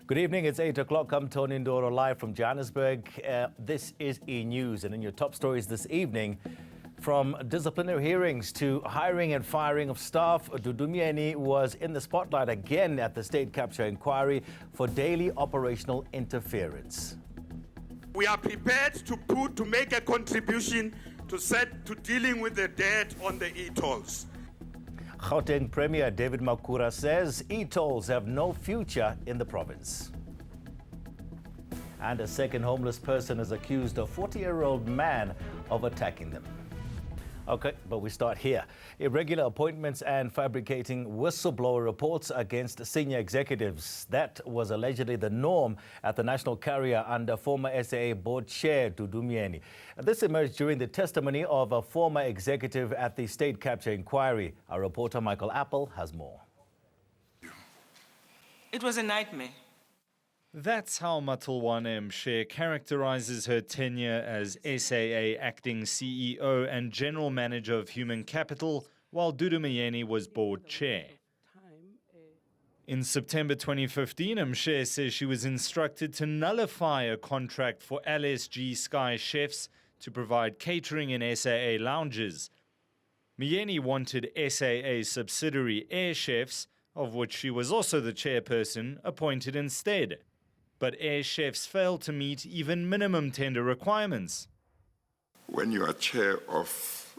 Good evening, it's 8 o'clock. I'm Tony Ndoro live from Johannesburg. This is eNews, and in your top stories this evening, from disciplinary hearings to hiring and firing of staff, Dudu Myeni was in the spotlight again at the state capture inquiry for daily operational interference. We are prepared to make a contribution to dealing with the debt on the e-tolls. Gauteng Premier David Makhura says e-tolls have no future in the province. And a second homeless person is accused of 40-year-old man of attacking them. Okay, but we start here. Irregular appointments and fabricating whistleblower reports against senior executives. That was allegedly the norm at the national carrier under former SAA board chair Dudu Myeni. This emerged during the testimony of a former executive at the state capture inquiry. Our reporter Michael Apple has more. It was a nightmare. That's how Matulwane Mshe characterizes her tenure as SAA acting CEO and General Manager of Human Capital, while Dudu Myeni was board chair. In September 2015, Mshe says she was instructed to nullify a contract for LSG Sky chefs to provide catering in SAA lounges. Myeni wanted SAA subsidiary Air Chefs, of which she was also the chairperson, appointed instead. But Air Chefs failed to meet even minimum tender requirements. When you are chair of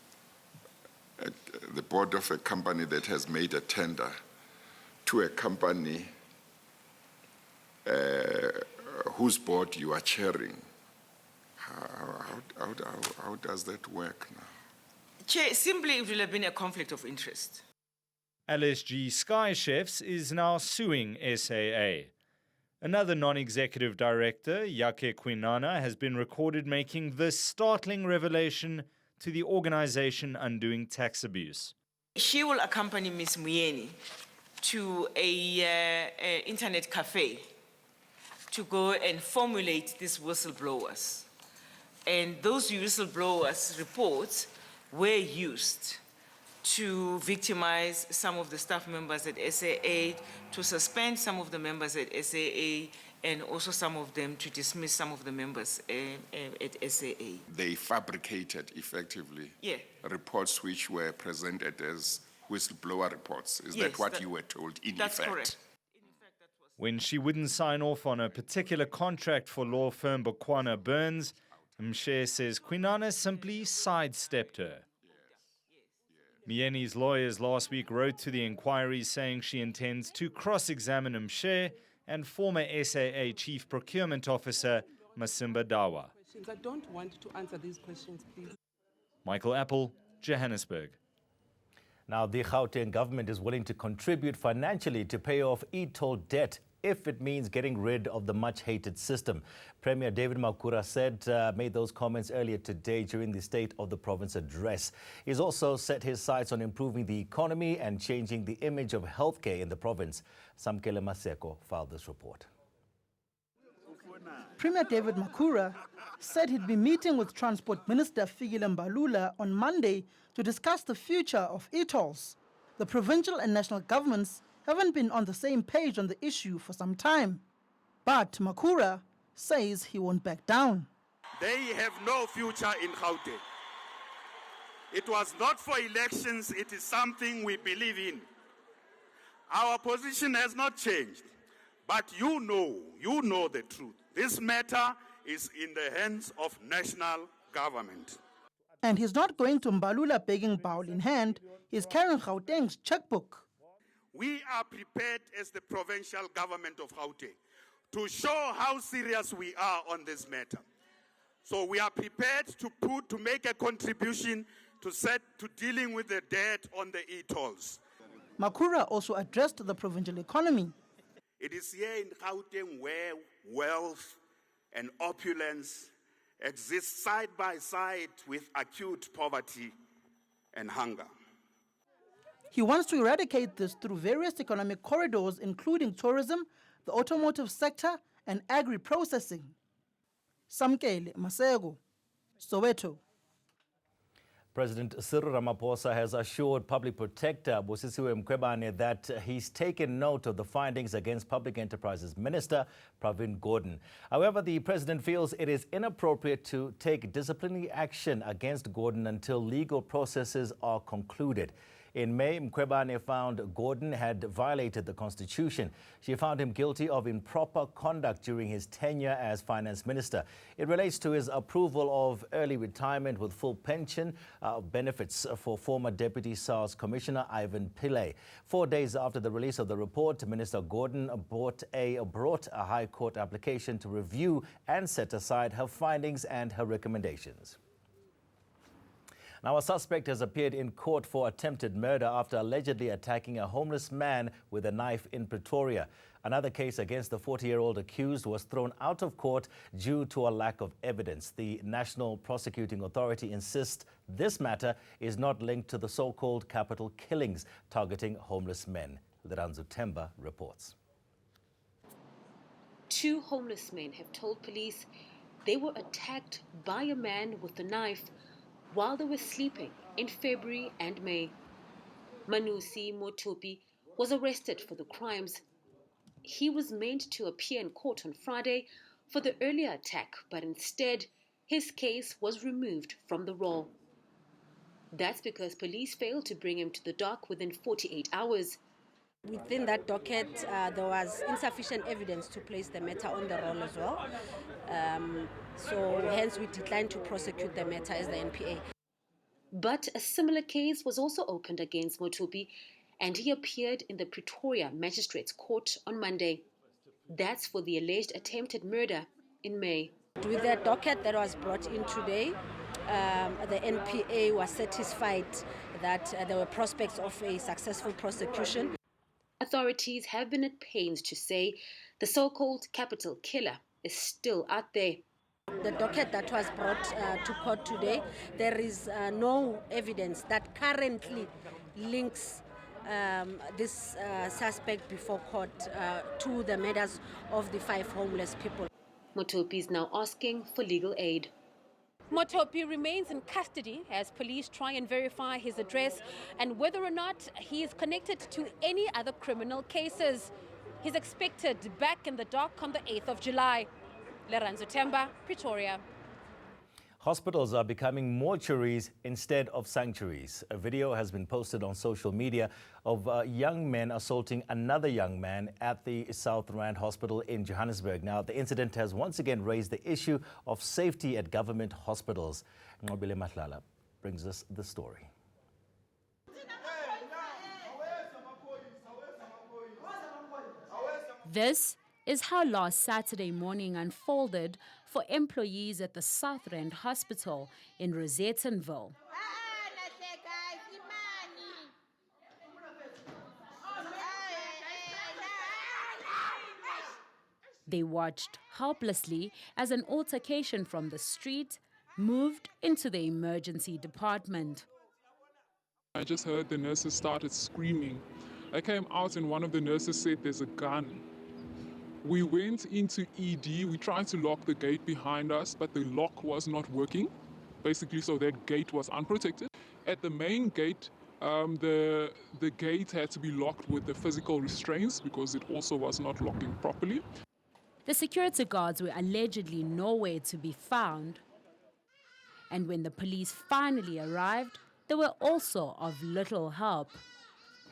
the board of a company that has made a tender to a company whose board you are chairing, how does that work now? Chair, simply it will have been a conflict of interest. LSG Sky Chefs is now suing SAA. Another non-executive director, Yake Kwinana, has been recorded making this startling revelation to the organization undoing tax abuse. She will accompany Ms. Myeni to a internet cafe to go and formulate these whistleblowers. And those whistleblowers' reports were used to victimize some of the staff members at SAA, to suspend some of the members at SAA, and also some of them to dismiss some of the members at SAA. They fabricated, effectively, reports which were presented as whistleblower reports. Is that what you were told, in that's effect? Correct. When she wouldn't sign off on a particular contract for law firm Bokwana Burns, Mshe says Kwinana simply sidestepped her. Myeni's lawyers last week wrote to the inquiry saying she intends to cross-examine Mshe and former SAA Chief Procurement Officer Masimba Dawa. I don't want to answer these questions, please. Michael Apple, Johannesburg. Now, the Gauteng government is willing to contribute financially to pay off e-toll debt if it means getting rid of the much-hated system. Premier David Makhura made those comments earlier today during the State of the Province address. He's also set his sights on improving the economy and changing the image of healthcare in the province. Samkele Maseko filed this report. Premier David Makhura said he'd be meeting with Transport Minister Fikile Mbalula on Monday to discuss the future of e-tolls. The provincial and national governments haven't been on the same page on the issue for some time. But Makhura says he won't back down. They have no future in Gauteng. It was not for elections, it is something we believe in. Our position has not changed, but you know the truth. This matter is in the hands of national government. And he's not going to Mbalula begging bowl in hand, he's carrying Gauteng's checkbook. We are prepared as the provincial government of Gauteng to show how serious we are on this matter. So we are prepared to make a contribution to dealing with the debt on the e-tolls. Makhura also addressed the provincial economy. It is here in Gauteng where wealth and opulence exist side by side with acute poverty and hunger. He wants to eradicate this through various economic corridors, including tourism, the automotive sector, and agri-processing. Samkele Maseko, Soweto. President Cyril Ramaphosa has assured Public Protector Busisiwe Mkhwebane that he's taken note of the findings against Public Enterprises Minister Pravin Gordhan. However, the president feels it is inappropriate to take disciplinary action against Gordhan until legal processes are concluded. In May, Mkhwebane found Gordhan had violated the constitution. She found him guilty of improper conduct during his tenure as finance minister. It relates to his approval of early retirement with full pension benefits for former Deputy SARS Commissioner Ivan Pillay. 4 days after the release of the report, Minister Gordhan brought a High Court application to review and set aside her findings and her recommendations. Now, a suspect has appeared in court for attempted murder after allegedly attacking a homeless man with a knife in Pretoria. Another case against the 40-year-old accused was thrown out of court due to a lack of evidence. The National Prosecuting Authority insists this matter is not linked to the so-called capital killings targeting homeless men. Leranzo Temba reports. 2 homeless men have told police they were attacked by a man with a knife while they were sleeping in February and May. Manusi Motopi was arrested for the crimes. He was meant to appear in court on Friday for the earlier attack, but instead his case was removed from the roll. That's because police failed to bring him to the dock within 48 hours. Within that docket, there was insufficient evidence to place the matter on the roll as well. So hence we declined to prosecute the matter as the NPA. But a similar case was also opened against Motopi, and he appeared in the Pretoria Magistrates Court on Monday. That's for the alleged attempted murder in May. With the docket that was brought in today, the NPA was satisfied that there were prospects of a successful prosecution. Authorities have been at pains to say the so-called capital killer is still out there. The docket that was brought to court today, there is no evidence that currently links this suspect before court to the murders of the 5 homeless people. Motopi is now asking for legal aid. Motopi remains in custody as police try and verify his address and whether or not he is connected to any other criminal cases. He's expected back in the dock on the 8th of July. Leranzo Temba, Pretoria. Hospitals are becoming mortuaries instead of sanctuaries. A video has been posted on social media of young men assaulting another young man at the South Rand Hospital in Johannesburg. Now, the incident has once again raised the issue of safety at government hospitals. David Makhura brings us the story. This is how last Saturday morning unfolded for employees at the South Rand Hospital in Rosettenville. They watched helplessly as an altercation from the street moved into the emergency department. I just heard the nurses started screaming. I came out and one of the nurses said there's a gun. We went into ED, we tried to lock the gate behind us, but the lock was not working, basically, so that gate was unprotected. At the main gate, the gate had to be locked with the physical restraints because it also was not locking properly. The security guards were allegedly nowhere to be found. And when the police finally arrived, they were also of little help.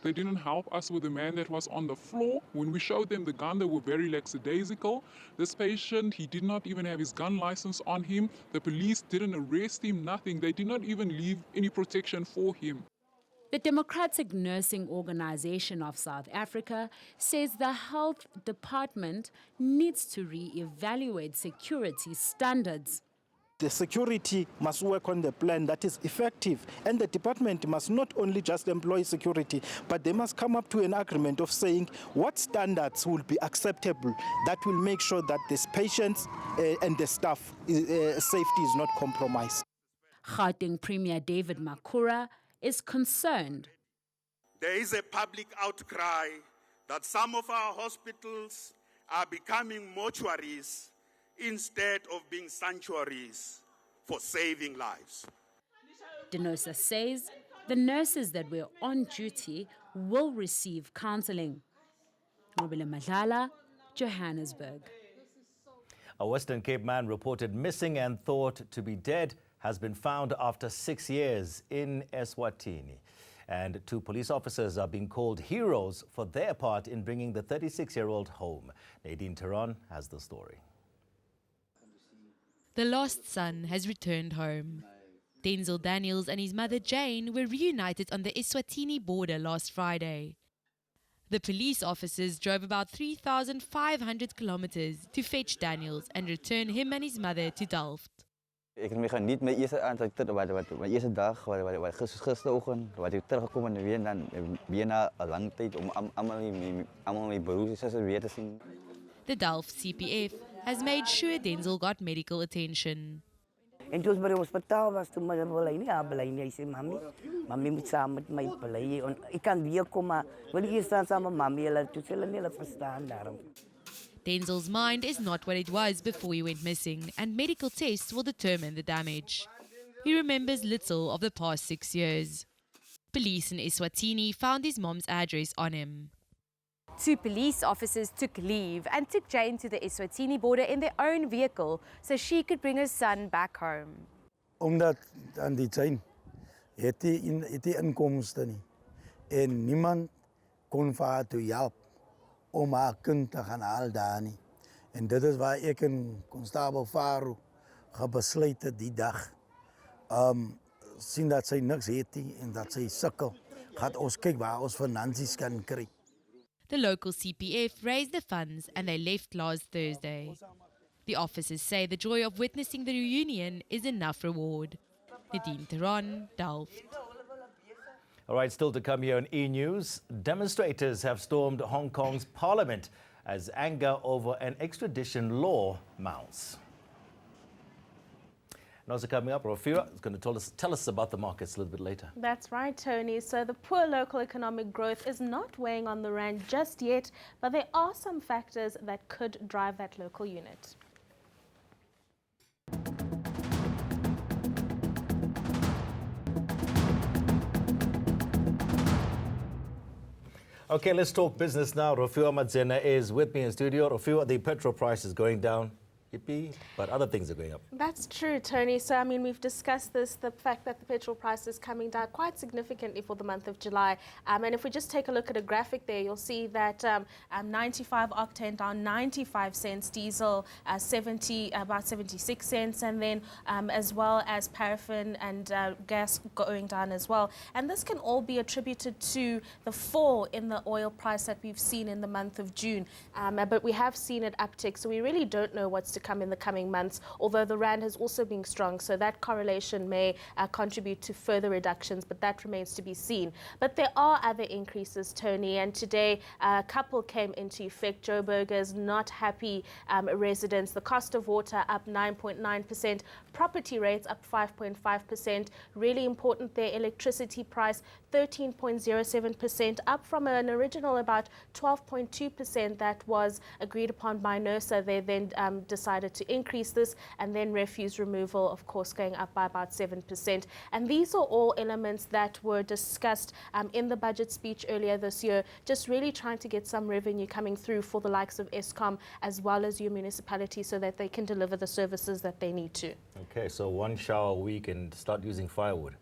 They didn't help us with the man that was on the floor. When we showed them the gun, they were very lackadaisical. This patient, he did not even have his gun license on him. The police didn't arrest him, nothing. They did not even leave any protection for him. The Democratic Nursing Organization of South Africa says the health department needs to re-evaluate security standards. The security must work on the plan that is effective, and the department must not only just employ security, but they must come up to an agreement of saying what standards will be acceptable that will make sure that these patients and the staff safety is not compromised. Gauteng Premier David Makhura is concerned. There is a public outcry that some of our hospitals are becoming mortuaries instead of being sanctuaries for saving lives. Denosa says the nurses that were on duty will receive counseling. Nobile Madlala, Johannesburg. A Western Cape man reported missing and thought to be dead has been found after 6 years in Eswatini. And 2 police officers are being called heroes for their part in bringing the 36-year-old home. Nadine Tehran has the story. The lost son has returned home. Denzel Daniels and his mother Jane were reunited on the Eswatini border last Friday. The police officers drove about 3,500 kilometers to fetch Daniels and return him and his mother to Delft. Ik heb me geniet mijn eerste aantrek, mijn eerste dag, gisterochtend, wat ik teruggekomen weer na een lange tijd om allemaal mijn broers en weer te zien. The Delft CPF has made sure Denzel got medical attention. En toen bij het hospitaal was, toen maar belai nie, belai nie. Hy sê mami moet saam met my belai. Ik kan weer kom, maar wil hier staan saam met mami. Hulle toe hulle nie verstaan daarom. Denzel's mind is not what it was before he went missing, and medical tests will determine the damage. He remembers little of the past 6 years. Police in Eswatini found his mom's address on him. 2 police officers took leave and took Jane to the Eswatini border in their own vehicle so she could bring her son back home. Omdat aan die Jane het die inkomste nie en niemand kon vir haar toe help om haar kind te gaan haal daar nie. En dit is waar ek en konstabel Faro gebesluit het die dag. Sien dat sy niks het nie en dat sy sukkel, gaan ons kyk waar ons finansies kan kry. The local CPF raised the funds and they left last Thursday. The officers say the joy of witnessing the reunion is enough reward. Nadine Tehran, Delft. All right, still to come here on eNews. Demonstrators have stormed Hong Kong's parliament as anger over an extradition law mounts. And also coming up, Rafira is going to tell us about the markets a little bit later. That's right, Tony. So the poor local economic growth is not weighing on the rand just yet, but there are some factors that could drive that local unit. Okay, let's talk business now. Rafua Madzena is with me in studio. Rafua, the petrol price is going down. Yippee, but other things are going up. That's true, Tony. So, I mean, we've discussed this, the fact that the petrol price is coming down quite significantly for the month of July. And if we just take a look at a graphic there, you'll see that 95 octane down 95 cents, diesel about 76 cents, and then as well as paraffin and gas going down as well. And this can all be attributed to the fall in the oil price that we've seen in the month of June. But we have seen it uptick, so we really don't know what's to come in the coming months, although the rand has also been strong, so that correlation may contribute to further reductions, but that remains to be seen. But there are other increases, Tony, and today a couple came into effect. Joe Burger's not happy residents. The cost of water up 9.9%, property rates up 5.5%. Really important there, electricity price 13.07%, up from an original about 12.2% that was agreed upon by NERSA. They then decided to increase this, and then refuse removal, of course, going up by about 7%. And these are all elements that were discussed in the budget speech earlier this year, just really trying to get some revenue coming through for the likes of Eskom as well as your municipality so that they can deliver the services that they need to. Okay, so 1 shower a week and start using firewood.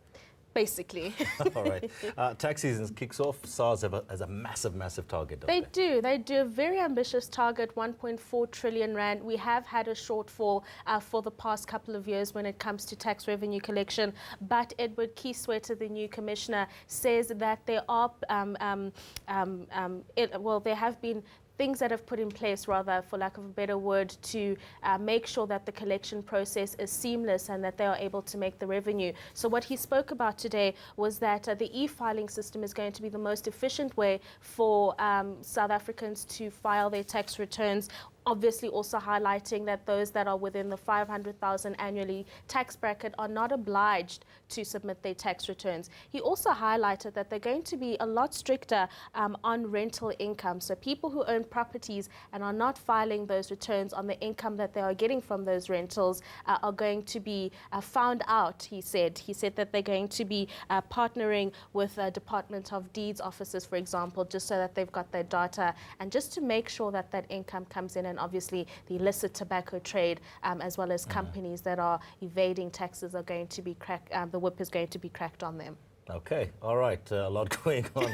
Basically. All right. Tax season kicks off. SARS has a massive target, don't they? They do a very ambitious target, 1.4 trillion rand. We have had a shortfall for the past couple of years when it comes to tax revenue collection, but Edward Kieswetter, the new commissioner, says that there are, there have been things that have put in place, rather, for lack of a better word, to make sure that the collection process is seamless and that they are able to make the revenue. So what he spoke about today was that the e-filing system is going to be the most efficient way for South Africans to file their tax returns. Obviously also highlighting that those that are within the 500,000 annually tax bracket are not obliged to submit their tax returns. He also highlighted that they're going to be a lot stricter on rental income. So people who own properties and are not filing those returns on the income that they are getting from those rentals are going to be found out, he said. He said that they're going to be partnering with Department of Deeds officers, for example, just so that they've got their data and just to make sure that that income comes in. And obviously the illicit tobacco trade as well as companies that are evading taxes are going to be cracked, the whip is going to be cracked on them. Okay, all right, a lot going on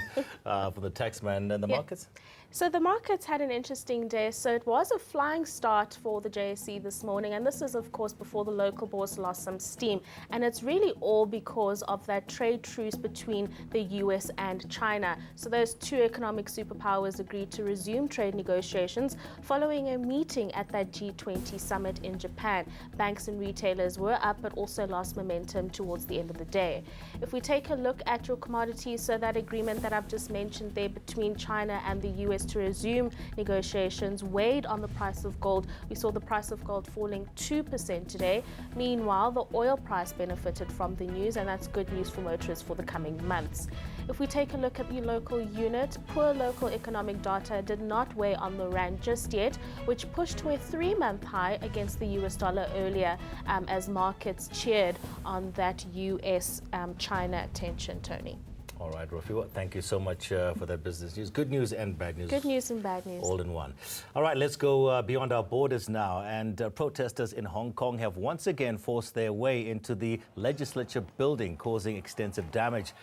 for the taxman and the markets. So the markets had an interesting day. So it was a flying start for the JSE this morning, and this is of course before the local bourse lost some steam, and it's really all because of that trade truce between the US and China. So those two economic superpowers agreed to resume trade negotiations following a meeting at that G20 summit in Japan. Banks and retailers were up but also lost momentum towards the end of the day. If we take a look at your commodities, so that agreement that I've just mentioned there between China and the US to resume negotiations weighed on the price of gold. We saw the price of gold falling 2% today. Meanwhile, the oil price benefited from the news, and that's good news for motorists for the coming months. If we take a look at the local unit, poor local economic data did not weigh on the rand just yet, which pushed to a 3-month high against the US dollar earlier as markets cheered on that US-China tension, Tony. All right, Rafiwa, thank you so much for that business news. Good news and bad news. Good news and bad news. All in one. All right, let's go beyond our borders now. And protesters in Hong Kong have once again forced their way into the legislature building, causing extensive damage.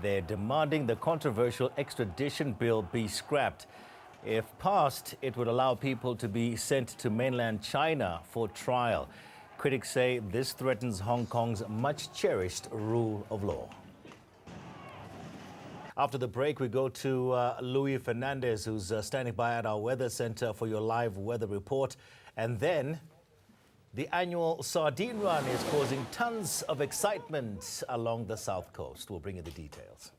They're demanding the controversial extradition bill be scrapped. If passed, it would allow people to be sent to mainland China for trial. Critics say this threatens Hong Kong's much cherished rule of law. After the break, we go to Louis Fernandez, who's standing by at our weather center for your live weather report. And then the annual sardine run is causing tons of excitement along the south coast. We'll bring you the details.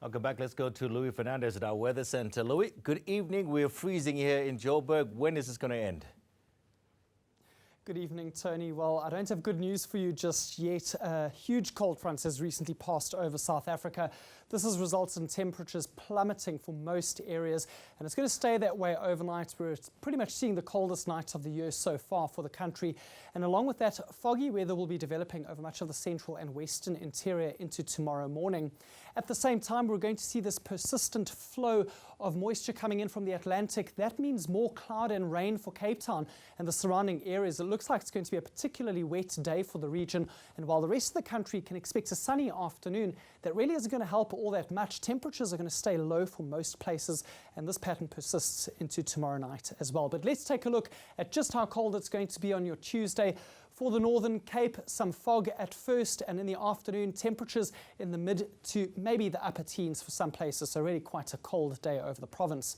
Welcome back. Let's go to Louis Fernandez at our weather center. Louis, good evening. We're freezing here in Joburg. When is this going to end? Good evening, Tony. Well, I don't have good news for you just yet. A huge cold front has recently passed over South Africa. This has resulted in temperatures plummeting for most areas, and it's going to stay that way overnight. We're pretty much seeing the coldest night of the year so far for the country. And along with that, foggy weather will be developing over much of the central and western interior into tomorrow morning. At the same time, we're going to see this persistent flow of moisture coming in from the Atlantic. That means more cloud and rain for Cape Town and the surrounding areas. It looks like it's going to be a particularly wet day for the region. And while the rest of the country can expect a sunny afternoon, that really isn't going to help all that much. Temperatures are going to stay low for most places, and this pattern persists into tomorrow night as well. But let's take a look at just how cold it's going to be on your Tuesday. For the Northern Cape, some fog at first, and in the afternoon, temperatures in the mid to maybe the upper teens for some places, so really quite a cold day over the province.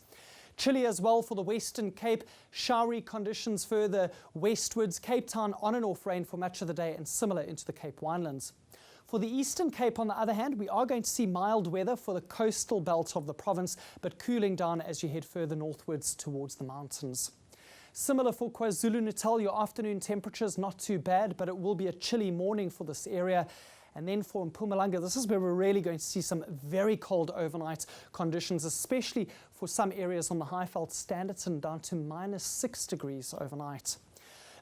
Chilly as well for the Western Cape, showery conditions further westwards, Cape Town on and off rain for much of the day and similar into the Cape Winelands. For the Eastern Cape, on the other hand, we are going to see mild weather for the coastal belt of the province, but cooling down as you head further northwards towards the mountains. Similar for KwaZulu-Natal, your afternoon temperatures not too bad, but it will be a chilly morning for this area. And then for Mpumalanga, this is where we're really going to see some very cold overnight conditions, especially for some areas on the Highveld, Standerton down to -6 degrees overnight.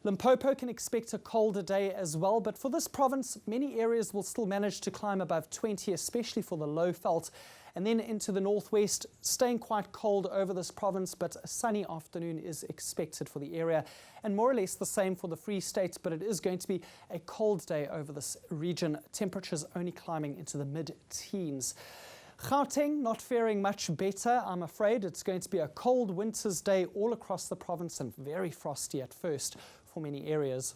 Limpopo can expect a colder day as well, but for this province, many areas will still manage to climb above 20, especially for the Lowveld. And then into the northwest, staying quite cold over this province, but a sunny afternoon is expected for the area. And more or less the same for the Free State, but it is going to be a cold day over this region. Temperatures only climbing into the mid-teens. Gauteng not faring much better, I'm afraid. It's going to be a cold winter's day all across the province and very frosty at first for many areas.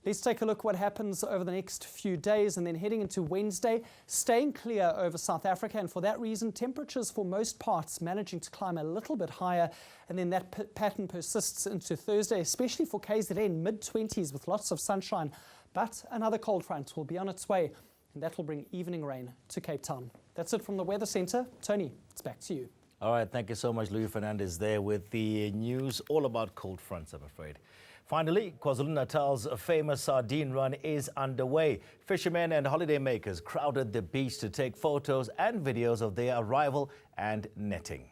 Let's take a look what happens over the next few days and then heading into Wednesday, staying clear over South Africa. And for that reason, temperatures for most parts managing to climb a little bit higher. And then that pattern persists into Thursday, especially for KZN, mid-20s with lots of sunshine. But another cold front will be on its way, and that will bring evening rain to Cape Town. That's it from the Weather Centre. Tony, it's back to you. All right, thank you so much, Louis Fernandez there with the news all about cold fronts, I'm afraid. Finally, KwaZulu-Natal's famous sardine run is underway. Fishermen and holidaymakers crowded the beach to take photos and videos of their arrival and netting.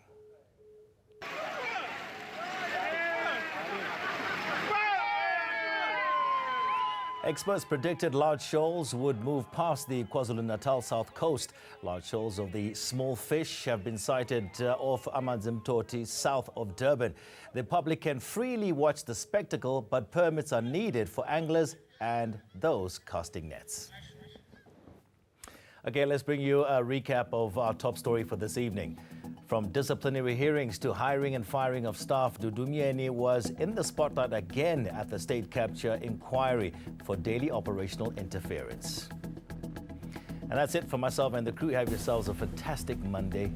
Experts predicted large shoals would move past the KwaZulu-Natal south coast. Large shoals of the small fish have been sighted off Amanzimtoti, south of Durban. The public can freely watch the spectacle, but permits are needed for anglers and those casting nets. Okay, let's bring you a recap of our top story for this evening. From disciplinary hearings to hiring and firing of staff, Dudu Myeni was in the spotlight again at the state capture inquiry for daily operational interference. And that's it for myself and the crew. Have yourselves a fantastic Monday.